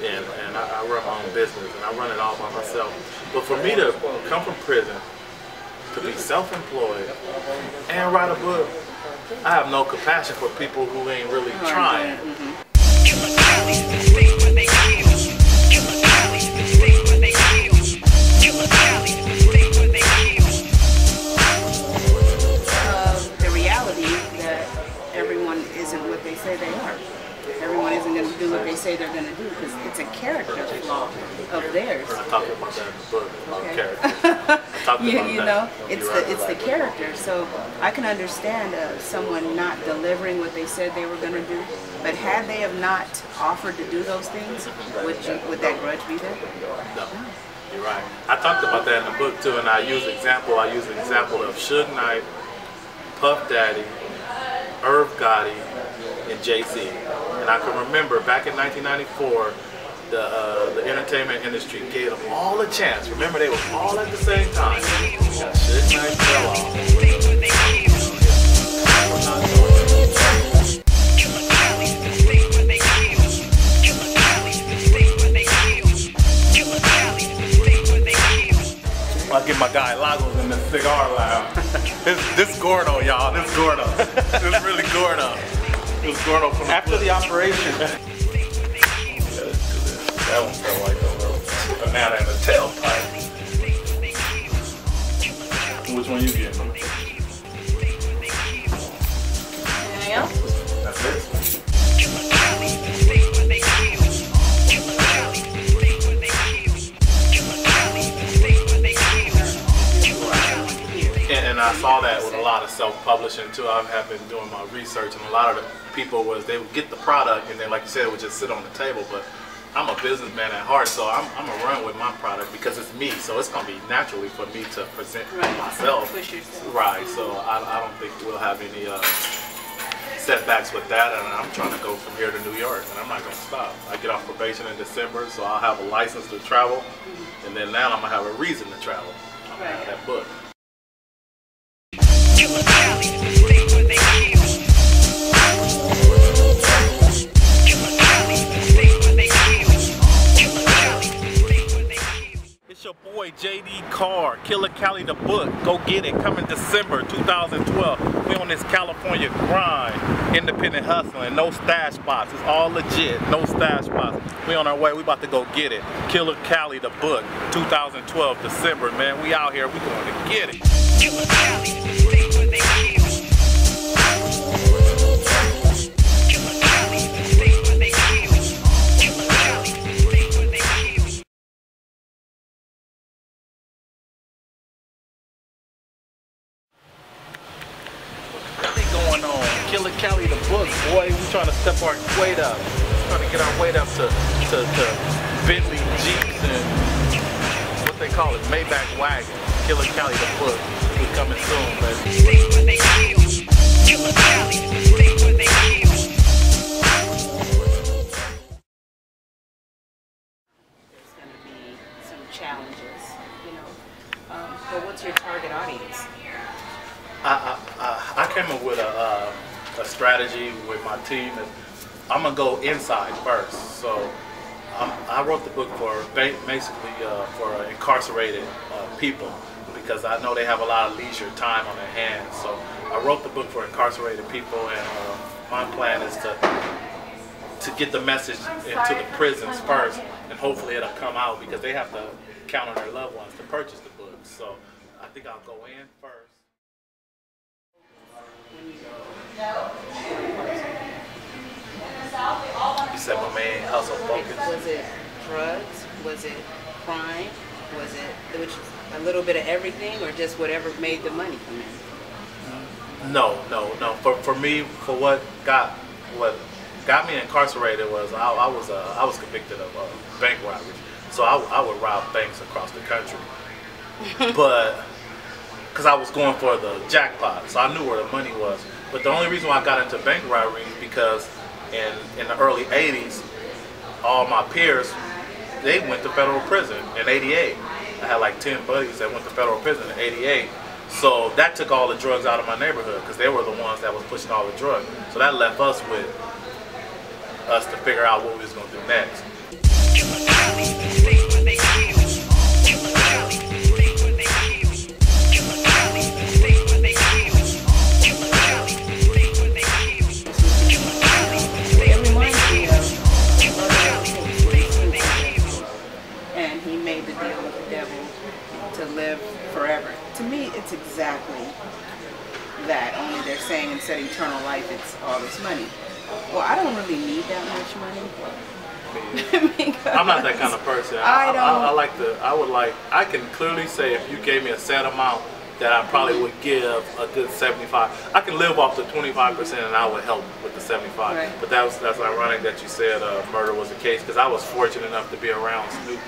and I run my own business, and I run it all by myself. But for me to come from prison, to be self-employed, and write a book, I have no compassion for people who ain't really trying. The reality that everyone isn't what they say they are. Everyone isn't going to do what they say they're going to do, because it's a character flaw of theirs. I talk about that in the book, about character. It's the character. So I can understand someone not delivering what they said they were going to do, but had they have not offered to do those things, would that grudge be there? No. You're right. I talked about that in the book too, and I use an example of Suge Knight, Puff Daddy, Irv Gotti, and JC. And I can remember back in 1994, the entertainment industry gave them all a chance. Remember, they were all at the same time. Suge Knight fell off. I get my guy Lagos in the cigar lounge. This Gordo, y'all. This Gordo. This really Gordo. This Gordo from after the operation. That one felt like a banana in the tailpipe. Which one you getting? Anything else? That's it. And I saw that with a lot of self-publishing too. I have been doing my research, and a lot of the people they would get the product, and then, like you said, it would just sit on the table. But I'm a businessman at heart, so I'm gonna run with my product because it's me. So it's gonna be naturally for me to present myself. Right. So I don't think we'll have any setbacks with that. And I'm trying to go from here to New York, and I'm not gonna stop. I get off probation in December, so I'll have a license to travel, and then now I'm gonna have a reason to travel. I'm gonna have that book. It's your boy JD Carr, Killer Cali the book. Go get it. Coming December 2012. We on this California grind, independent hustling, no stash spots. It's all legit, no stash spots. We on our way. We about to go get it. Killer Cali the book, 2012 December. Man, we out here. We going to get it. Killer Cali, stay where they kill. Killer Cali, stay where they kill. Killer Cali, stay where they kill. What's going on? Killer Cali the book, boy. We trying to step our weight up. Trying to get our weight up to Bentley Jeeps and what they call it, Maybach wagon. Killer Cali the book. We coming soon, baby. Stay where they kill. Killer Cali, stay where they kill. There's going to be some challenges, you know. But what's your target audience? I came up with a strategy with my team, and I'm gonna go inside first. So I wrote the book for basically for incarcerated people, because I know they have a lot of leisure time on their hands. So I wrote the book for incarcerated people, and my plan is to get the message into the prisons first, and hopefully it'll come out, because they have to count on their loved ones to purchase the book. So I think I'll go in first. You said my main hustle focus. Was it drugs? Was it crime? Was it a little bit of everything, or just whatever made the money come in? No. For me, for what got me incarcerated was I was convicted of bank robbery. So I would rob banks across the country, but because I was going for the jackpot, so I knew where the money was. But the only reason why I got into bank robbery is because in the early 80s, all my peers, they went to federal prison in '88. I had like 10 buddies that went to federal prison in '88. So that took all the drugs out of my neighborhood, because they were the ones that was pushing all the drugs. So that left us to figure out what we was gonna do next. And he made the deal with the devil to live forever. To me, it's exactly that, only they're saying instead of eternal life, it's all this money. Well, I don't really need that much money. I'm not that kind of person. I can clearly say if you gave me a set amount that I probably would give a good 75. I can live off the 25% and I would help with the 75. Right. But that's ironic that you said murder was the case, because I was fortunate enough to be around Snoop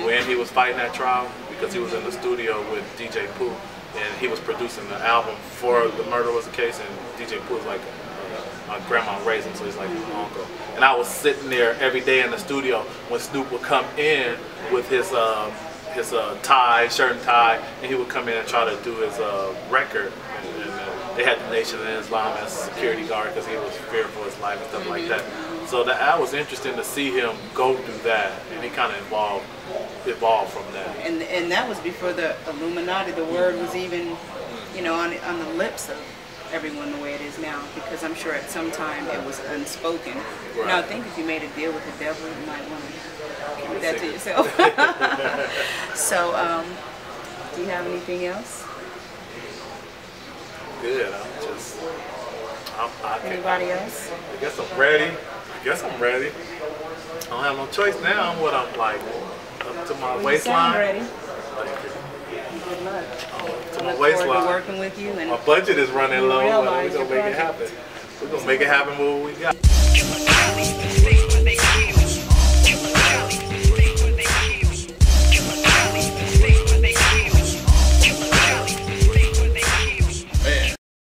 when he was fighting that trial, because he was in the studio with DJ Pooh and he was producing the album for the Murder Was the Case, and DJ Pooh was like my grandma raised him, so he's like my uncle. And I was sitting there every day in the studio when Snoop would come in with his tie, shirt and tie, and he would come in and try to do his record. And they had the Nation of Islam as security guard because he was fearful for his life and stuff like that. So that was interesting to see him go through that, and he kind of evolved from that. And that was before the Illuminati, the word was even, you know, on the lips of everyone the way it is now, because I'm sure at some time it was unspoken. Right. Now I think if you made a deal with the devil, you might want to keep that to yourself. So, do you have anything else? Good. Anybody else? I guess I'm ready. I don't have no choice now. I'm like up to my waistline. Ready. Good luck. To my Look waistline. forward to working with you. And my budget is running low, but we're realize gonna your make it happen. project. We're gonna make it happen with what we got.